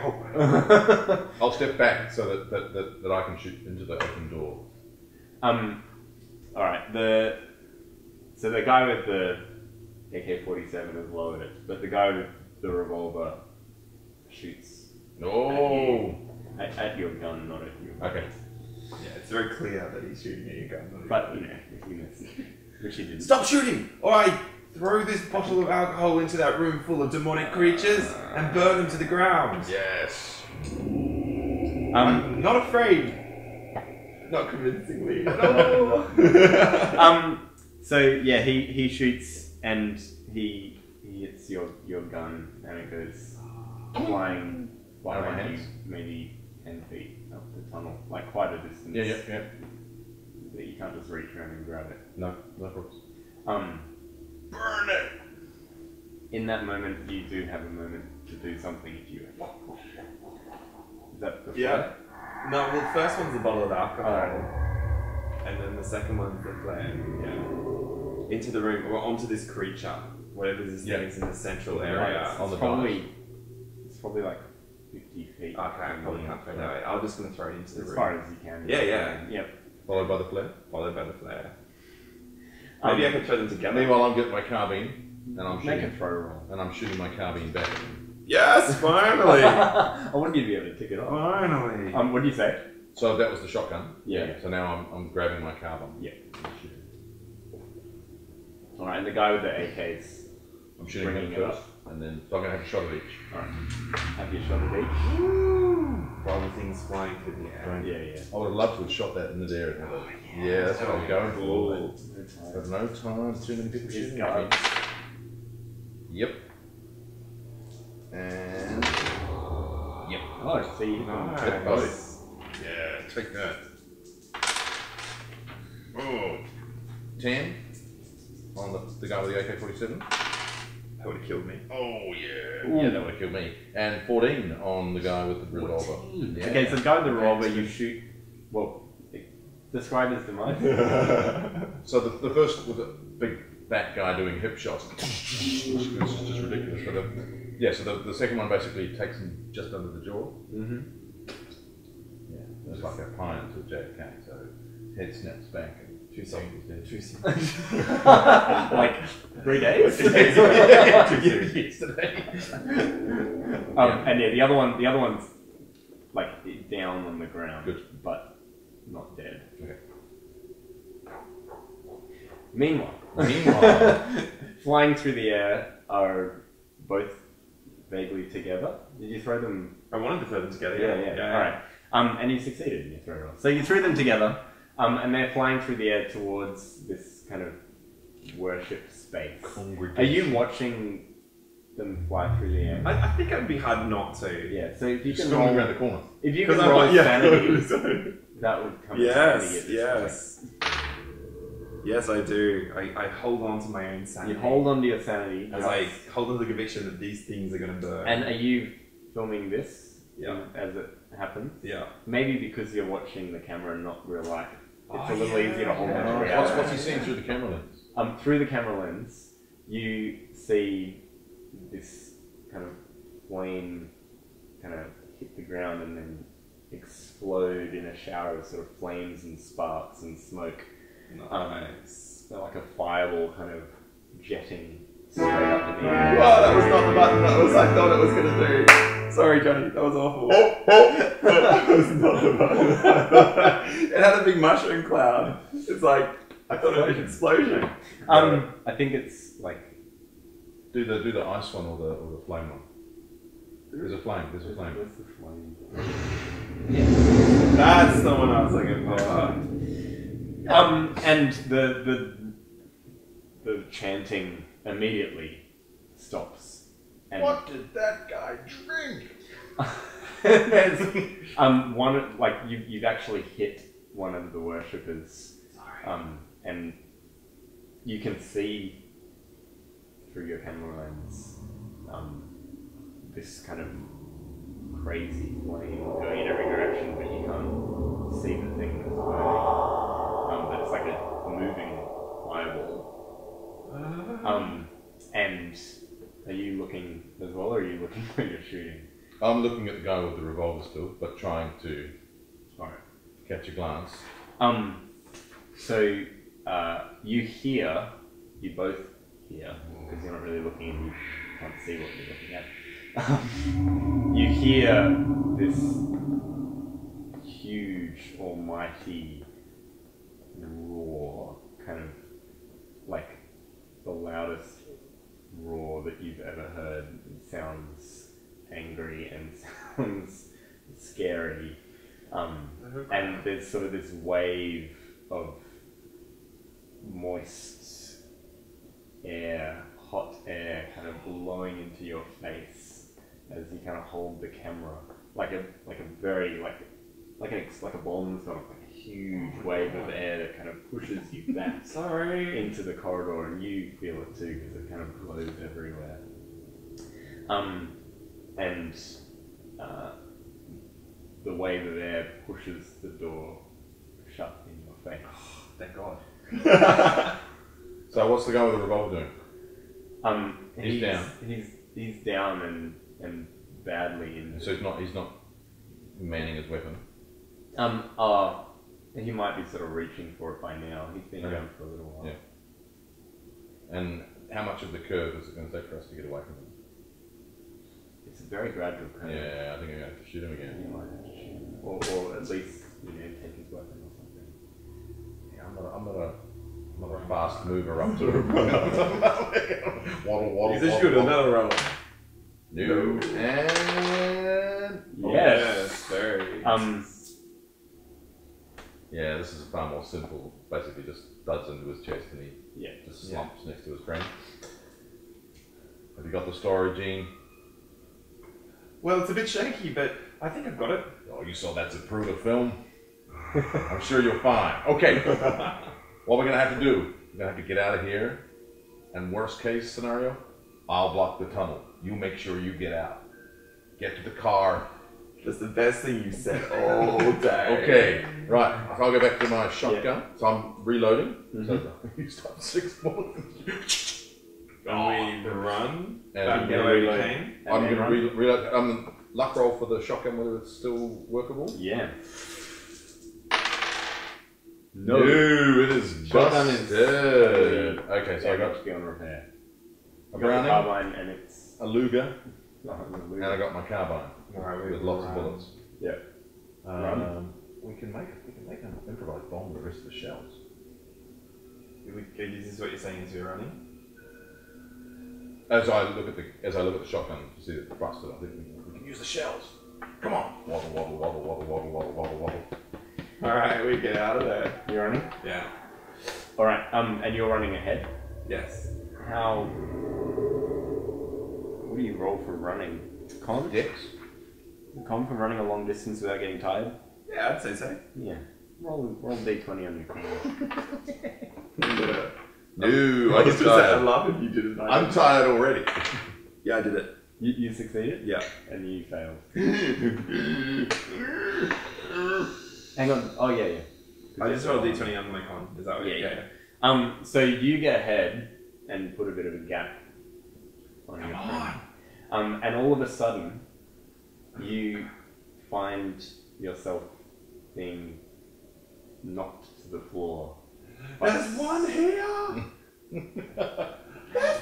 I'll step back so that I can shoot into the open door. All right. So the guy with the AK-47 has lowered it, but the guy with the revolver shoots No. at your gun, not at you. Okay. Yeah, it's very clear that he's shooting at your gun. But you know, if you miss, which he didn't. Stop shooting, or I throw this bottle of alcohol into that room full of demonic creatures and burn them to the ground. Yes. I'm not afraid. Not convincingly. No. So yeah, he shoots and he hits your gun and it goes flying Out of my behind you, hands? maybe 10 feet up the tunnel, like quite a distance. Yeah. That you can't just reach around and grab it. No problems. Burn it! In that moment, you do have a moment to do something if you... Is that the Yeah. No, well, the first one's a bottle of alcohol, and then the second one's the flare. Yeah. Into the room, or onto this creature, whatever this thing is in the central area. On the It's probably like 50 feet. Okay, I probably can't throw that way. I'm just going to throw it into the room. As far as you can. Yeah. Yep. Followed by the flare. Followed by the flare. Maybe I could throw them together. Meanwhile, I'm getting my carbine and I'm Make shooting. a throw roll. And I'm shooting my carbine back at him. Yes, finally! I wanted you to be able to tick it off. Finally! What do you say? So that was the shotgun. Yeah. So now I'm grabbing my carbine. Yeah. Alright, and the guy with the AKs. I'm shooting him Bringing it first, and then so I'm gonna have a shot at each. Alright. Have your shot at each. While the thing's flying through the air. Yeah. I would have loved to have shot that in the air. Yeah, that's what I was going for. Cool. But no time. Too many people His shooting guns. at me. Yep. And yep. Oh, so you Nice. Hit both. Yeah, take that. Oh. 10 on the guy with the AK-47. That would have killed me. Oh yeah. Yeah, that would have killed me. And 14 on the guy with the revolver. Yeah. Okay, so the guy with the revolver, you shoot. Well, describe his demise. So the first was a big fat guy doing hip shots. It's just ridiculous. So the second one basically takes him just under the jaw. Mm-hmm. Yeah, it's like a pine to JFK. So his head snaps back and 2 seconds dead. 2 seconds. Like 3 days. Yesterday. And yeah, the other one's like down on the ground, Good. but not dead. Okay. Meanwhile, flying through the air are both vaguely together. Did you throw them? I wanted to throw them together. Yeah. All right. And you succeeded in your throw roll. So you threw them together, and they're flying through the air towards this kind of worship space. Are Congregation. you watching them fly through the air? I think it'd be hard not to. Yeah. So if you Just can coming roll, around the corner. if you can 'Cause roll I'm like, sanity, that would come. in handy at Yes, this yes. Yes, I do. I hold on to my own point. sanity. You hold on to your sanity As I hold on to the conviction that these things are going to burn. And are you filming this? Yeah. As it happens? Yeah. Maybe because you're watching the camera and not real life. It's Oh, a little yeah. easier to hold on to What's reality. he seeing through the camera lens? Through the camera lens, you see this kind of flame kind of hit the ground and then explode in a shower of sort of flames and sparks and smoke. Nice. So like a fireball kind of jetting straight up in the air. Wow, that was not the button I thought it was going to do. Sorry, Johnny, that was awful. That was not the button. It had a big mushroom cloud. It's like, I thought it was an explosion. I think it's like Do the ice one or the flame one. There's a flame. There's a flame. where's the flame? That's the one I was looking for. And the chanting immediately stops. And What did that guy drink? there's one like you've actually hit one of the worshippers. And you can see through your camera lens this kind of crazy flame going in every direction, but you can't see the thing that's burning. But it's like a moving fireball. And are you looking as well, or are you looking when you're shooting? I'm looking at the guy with the revolver still, but trying to catch a glance. So you both hear, because you're not really looking and you can't see what you're looking at. You hear this huge, almighty roar, kind of like the loudest roar that you've ever heard. It sounds angry and sounds scary. And there's sort of this wave of moist air, hot air kind of blowing into your face as you kind of hold the camera, like a very like a bomb's gone off, like a huge wave of air that kind of pushes you back into the corridor, and you feel it too because it kind of blows everywhere. And the wave of air pushes the door shut in your face. Thank God. So what's the guy with the revolver doing? He's down. He's down and badly in. So he's not manning his weapon. He might be sort of reaching for it by now. He's been going for a little while. Yeah. And how much of the curve is it going to take for us to get away from him? It's a very gradual curve. Yeah, I think I'm going to have to shoot him again. You might have to shoot him. Or at least, take his weapon or something. Yeah, I'm not a fast mover up to him. Waddle. Is this good? Another roll. No. And Yes. Very. yeah, this is far more simple. Basically, just duds into his chest and he just slumps next to his friend. Have you got the story, Gene? Well, it's a bit shaky, but I think I've got it. Oh, you saw that's a Cthulhu film. I'm sure you're fine. Okay. What we're gonna have to do? We're gonna have to get out of here. And worst case scenario, I'll block the tunnel. You make sure you get out. Get to the car. That's the best thing you said all day. Okay, right. So I'll go back to my shotgun. So I'm reloading. So I used up 6 bullets. And we run And back we the way we reload. came. I'm going to reload. Luck roll for the shotgun, whether it's still workable. Yeah. No, it is Shotgun busted. is Okay, so I got beyond repair. a I've got a Browning, carbine and it's a Luger, and I got my carbine Alright, with lots of bullets. Yeah. We can make an improvised bomb with the rest of the shells. Is this what you're saying as you're running? As I look at the shotgun to see it busted, I think we can use the shells. Come on, waddle. Alright, we get out of there. You're running? Yeah. Alright, and you're running ahead? Yes. How? What do you roll for running? Con? Dex. Con for running a long distance without getting tired? Yeah, I'd say so. Yeah. Roll d20 on your con. No, I I'm was just I tired. laugh if you did it. I'm tired already. Yeah, I did it. You succeeded? Yeah. And you failed. Hang on. Oh, yeah. I just rolled d20 on my con. Is that what you Yeah. So you get ahead and put a bit of a gap on your friend. And all of a sudden, you find yourself being knocked to the floor. There's one here!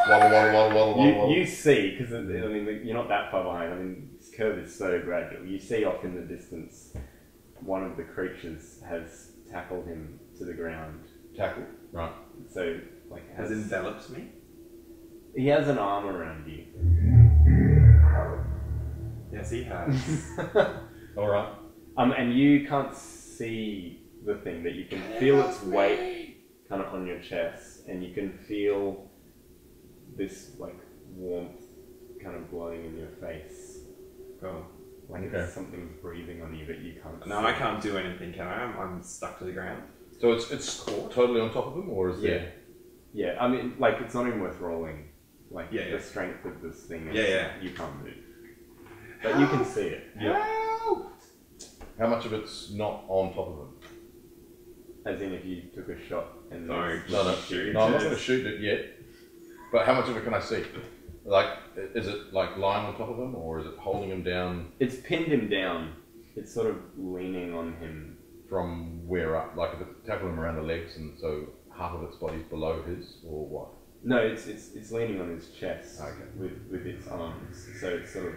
Waddle. You see, because I mean, you're not that far behind. I mean, this curve is so gradual. You see off in the distance, one of the creatures has tackled him to the ground. Tackle. Right. So, like, Has enveloped me? he has an arm around you. Yes, he has. Alright. And you can't see the thing, but you can feel its weight kind of on your chest, and you can feel this like warmth kind of blowing in your face. Cool. Like it's something's breathing on you, but you can't. No, I can't do anything, can I? I'm stuck to the ground. So it's totally on top of him, or is there? Yeah. I mean, like it's not even worth rolling. Like Yeah. the strength of this thing. Yeah. You can't move, but you can see it. Help! How much of it's not on top of him? As in, if you took a shot and No, I'm shoot not going to shoot it yet. But how much of it can I see? Like, is it like lying on top of him, or is it holding him down? It's pinned him down. It's sort of leaning on him. From where up? Like, if it tackle him around the legs, and so half of its body's below his, or what? No, it's leaning on his chest with its arms. So it's sort of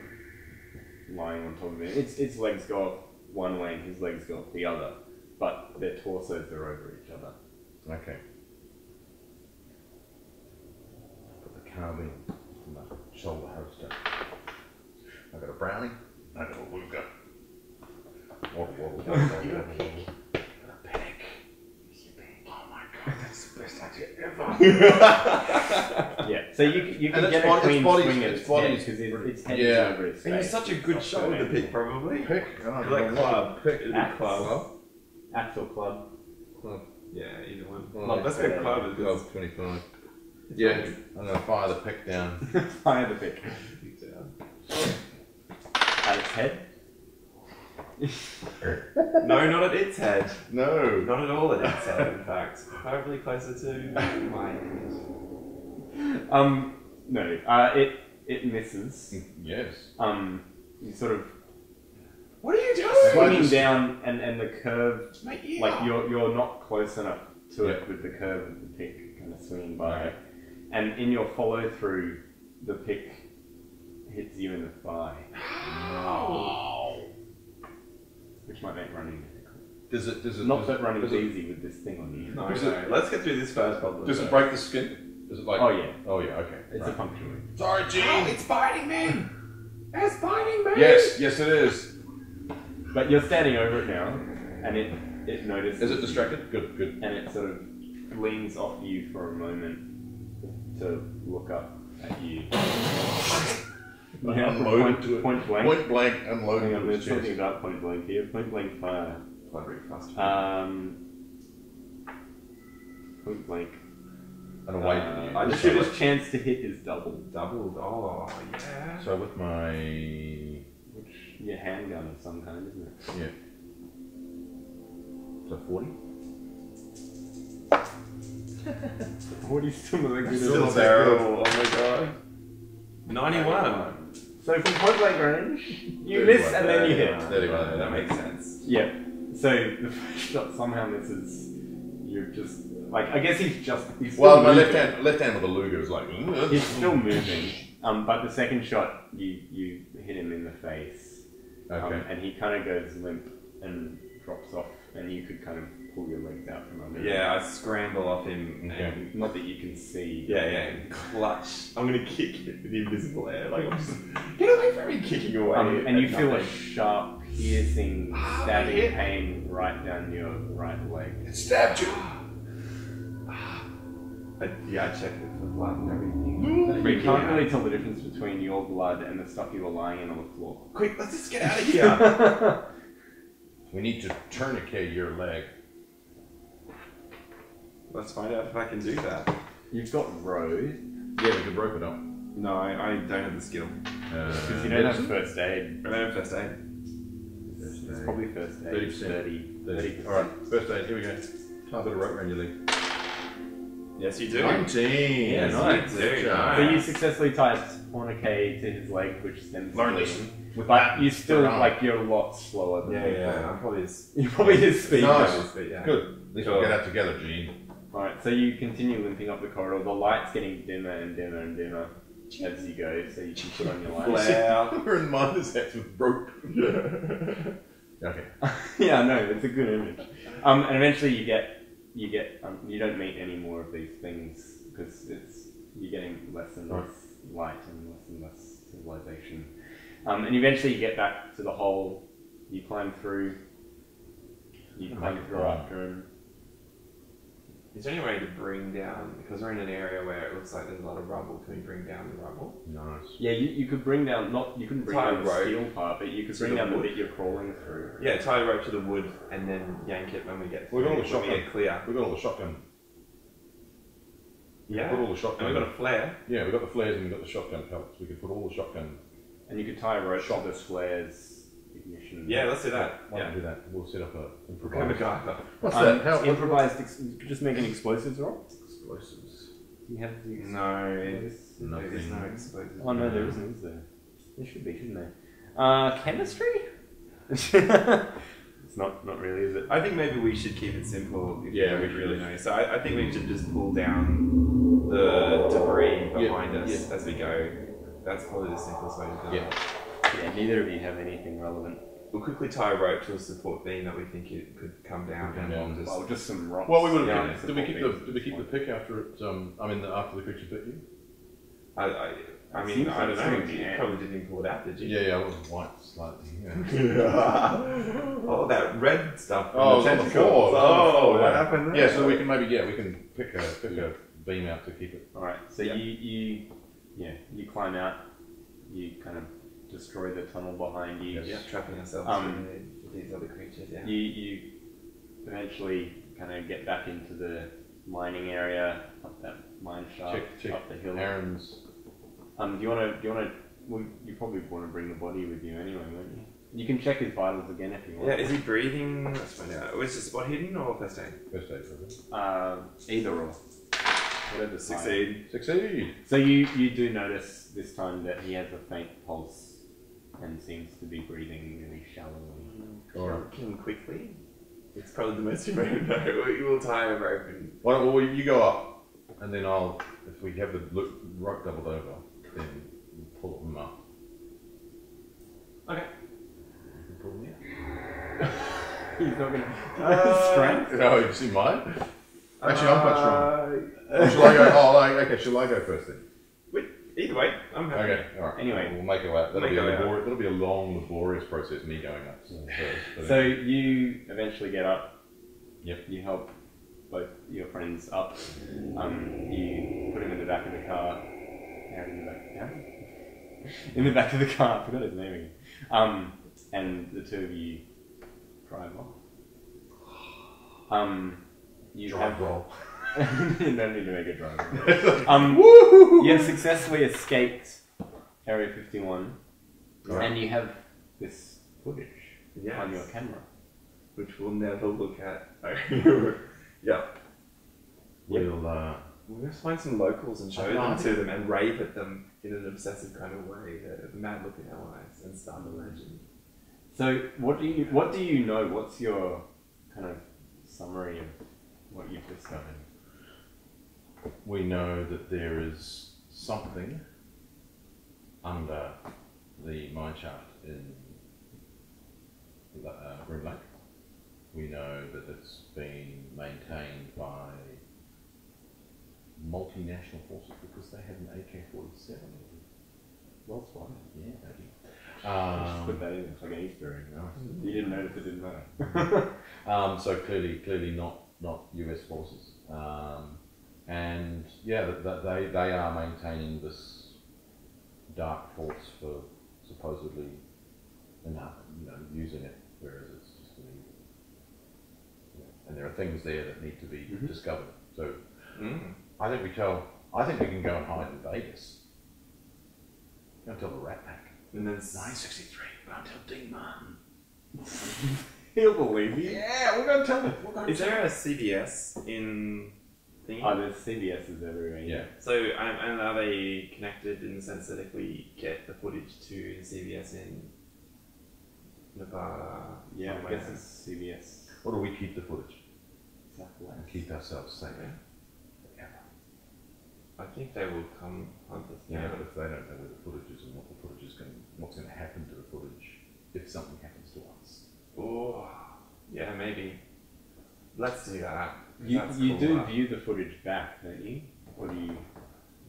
lying on top of him. Its legs go off one way and his legs go off the other, but their torsos are over each other. Okay. Put the carbine in the shoulder holster. I got a brownie. I got a Luger. Waddle. You got a panic. Oh my god, that's the best idea ever. Yeah, so you can get a clean swing at its head because its head is over its face. And you're such a good shot with the pick, probably. Pick. You like club. Pick. Axe. Club. Axe or club. Yeah, either one. Well, Let's go club. 25. Yeah, I'm going to fire the pick down. Fire the pick. At its head? No, not at its head. No. Not at all at its head, in fact. Probably closer to my head. No. It misses. Yes. You sort of What are you doing? swinging down, and the curve, My ear. like you're not close enough to it with the curve of the pick kind of swinging by, Okay. and in your follow through, the pick hits you in the thigh, which might make running difficult. Does it? Not that running is easy with this thing on you. No. Let's get through this first problem. Does it break the skin? Is it like? Oh yeah, Oh yeah. Okay. it's a puncture wound. Sorry, Gene. it's biting me! It's biting me! Yes, it is. But you're standing over it now, and it notices. Is it distracted? Good. And it sort of leans off you for a moment to look up at you. Unloaded to it. Point blank. Point blank, unloading Hang on, to there's his chest. something about point blank here. Point blank fire. Very fast. Point blank. And away from you. I The just shooter's chance to hit is doubled. doubled. Oh, yeah. So with my Your handgun of some kind, isn't it? yeah. So 40. 40 still not that good. Still as terrible. Oh my god. 91. So from point blank range, you miss and then you hit. 31. That makes sense. Yeah. So the first shot somehow misses. You're just like, I guess he's still Well, my moving. left hand with the Luger is like. He's still moving. But the second shot, you hit him in the face. Okay. And he kind of goes limp and drops off, and you could kind of pull your legs out from under him. Yeah, I scramble off him. Okay. And, Not that you can see. and clutch. I'm gonna kick it with the invisible air. Like, I'm just. Get away from me, kicking away. And you feel a nothing. sharp, piercing, stabbing hit. pain right down your right leg. It stabbed you. Yeah, I checked it for blood and everything. But you can't really tell the difference between your blood and the stuff you were lying in on the floor. Quick, let's just get out of here. We need to tourniquet your leg. Let's find out if I can do that. You've got road. Yeah, we could rope it up. No, I don't have the skill. Because you don't have first aid. I don't have first aid. It's probably first aid. 30%. 30%. Alright, first aid, here we go. Tie a bit of rope around your leg. Yes, you do. 19! Yeah, nice. You do. So you successfully tied tourniquet to his leg, which stems Learning. But you still, like, you're a lot slower than Yeah, I'm probably just... You're probably his speed. Nice. Yeah. Good. At least we'll get out together, Gene. Alright, so you continue limping up the corridor. The light's getting dimmer and dimmer and dimmer as you go, so you can put on your light. Flare. We're in miners' hats with rope. Okay. Yeah, no, it's a good image. And eventually you don't meet any more of these things because you're getting less and less light and less civilization. And eventually you get back to the hole. You climb through. You climb through after him. Is there any way to bring down, because we're in an area where it looks like there's a lot of rubble, can we bring down the rubble? Nice. Yeah, you could bring down, you couldn't bring Tie down the rope steel part, but you could to bring the down the wood. bit you're crawling through. Yeah, tie a rope to the wood and then yank it when we get We've got all the when we shotgun. get clear. We've got all the shotgun. Yeah. Put all the shotgun. And we've got a flare. Yeah, we've got the flares and we've got the shotgun pellets. We could put all the shotgun. And you could tie a rope to the flares ignition. Yeah, let's do that. Why don't we do that? We'll set up a improvised. MacGyver. What's that? How? Improvised, just make an explosives roll. Explosives. Do you have the No, there's Nothing. no explosives. Oh no, there isn't, is there? There should be, shouldn't there? Chemistry? It's not really, is it? I think maybe we should keep it simple if Yeah, we we really should. know. So I think we should just pull down the debris behind us as we go. That's probably the simplest way to do it. Yeah, neither of you have anything relevant. We'll quickly tie a rope to a support beam that we think it could come down and we'll just... Well, just some rocks. Well, we would down have. the Did we support keep the beams. pick after it? After the creature bit you? I mean, seems I don't like know. it's You in the probably didn't even pull it out, did you? Yeah, I wasn't white slightly. Yeah. Oh, that red stuff. from Oh, it was the on the tentacles. floor. It was on the Oh, floor, what yeah. happened there? Yeah, so we can pick a beam out to keep it. Alright, so you climb out, you kind of destroy the tunnel behind you. Yeah, trapping ourselves with these other creatures, yeah. You eventually kind of get back into the mining area, up that mine shaft, Check up the hill. Aaron's. Do you want to? Well, you probably want to bring the body with you anyway, won't you? You can check his vitals again if you want. Yeah, is he breathing? Let's find out. Was the spot hidden or first aid? First aid program. Either or. Whatever. Succeed. Succeed. So you do notice this time that he has a faint pulse and seems to be breathing really shallowly. Alright. Kill him quickly. It's probably the most you may know. We will tie a rope and... Well, you go up, and then if we have the rope doubled over, then we'll pull them up. Okay. You can pull me out. He's not gonna. Strength. No, you see mine? Actually, I'm quite strong. Shall I go? Okay, shall I go first then? Either way, I'm happy. Okay, alright. Anyway. We'll make it out. Make it out. That'll be a long, laborious process, me going up. So you eventually get up. Yep. You help both your friends up. You put him in the back of the car. Aaron in the back. Aaron? In the back of the car. I forgot his name again. And the two of you drive off. You Drive roll. you don't need to make a drive roll. You have successfully escaped Area 51, and you have this footage on your camera. Which we'll never look at. Yeah. We'll just find some locals and show them to them and rave at them in an obsessive kind of way. A mad look in our eyes and start a legend. So what do you know? What's your kind of summary of what you've discovered? We know that there is something under the mine shaft in Grim Lake. We know that it's been maintained by multinational forces because they have an AK-47. Well spotted. Yeah, maybe. Just put that in. It's like an Easter egg. No? You didn't notice it didn't matter. So clearly not US forces. And yeah, they are maintaining this dark force for supposedly using it, whereas it's just an evil. And there are things there that need to be discovered. So I think we can go and hide in Vegas. Go and tell the Rat Pack. And then 963. Go and tell Dean Martin. He'll believe you. Yeah, we're going to tell him. is there a CBS in thingy? Oh, there's CBS's everywhere. Yeah. So, and are they connected in the sense that if we get the footage to the CBS in Nevada? Yeah, I somewhere, guess it's CBS. Or do we keep the footage Southwest. and keep ourselves safe? Yeah. I think they will come hunt us Yeah, down. but if they don't know where the footage is and what the footage is what's going to happen to the footage if something happens to us. Oh, yeah, maybe. Let's do that. You That's do cooler. view the footage back, don't you? Or do you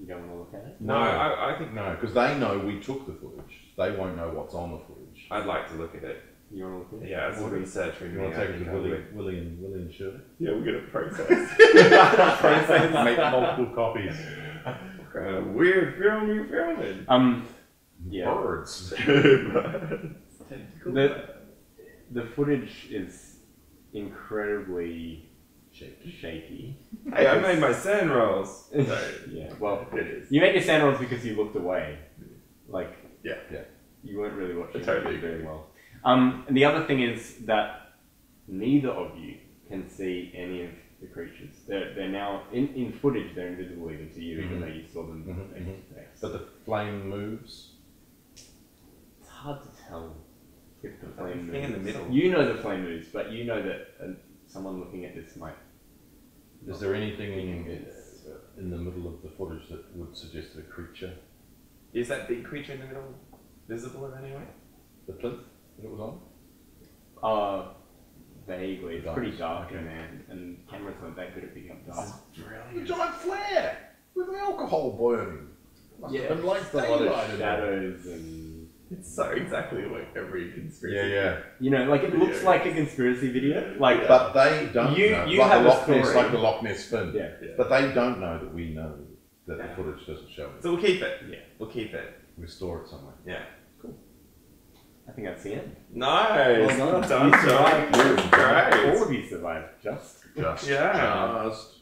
don't want to look at it? No, I think No, because they know we took the footage. They won't know what's on the footage. I'd like to look at it. You want to look at it? Yeah, as a researcher. You want to take it to Willie and Shirley? Yeah, we're gonna process. Make multiple copies. What kind of weird film you filming? Yeah. Birds. The footage is incredibly shaky. Hey, I made my sand rolls. Yeah, well, It is. you made your sand rolls because you looked away. Like, Yeah. you weren't really watching Totally it very well. And the other thing is that neither of you can see any of the creatures. They're now, in footage, they're invisible even to you, even though you saw them face to face. But the flame moves. It's hard to tell if the flame moves. Thing in the middle. You know the flame moves, but you know that someone looking at this might. Is there anything in the middle of the footage that would suggest a creature? Is that big creature in the middle visible in any way? The plinth that it was on? Vaguely. It's Dark. pretty dark Okay. in there, and cameras aren't that good at picking up dark. A giant flare with the alcohol burning. Must have been like a lot of daylight in there. shadows and. It's so exactly like every conspiracy. Yeah. You know, like it looks like a conspiracy video. Like, But they don't You- know. you like have the a Loch Ness, story. like the Loch Ness fin. yeah. But they don't know that we know that Yeah. the footage doesn't show it. So we'll keep it. Yeah. We'll keep it. We store it somewhere. Yeah. I think that's the end. Nice. Well Well done, You survived. John. Great. All of you survived. Just. Just. Yeah. Just.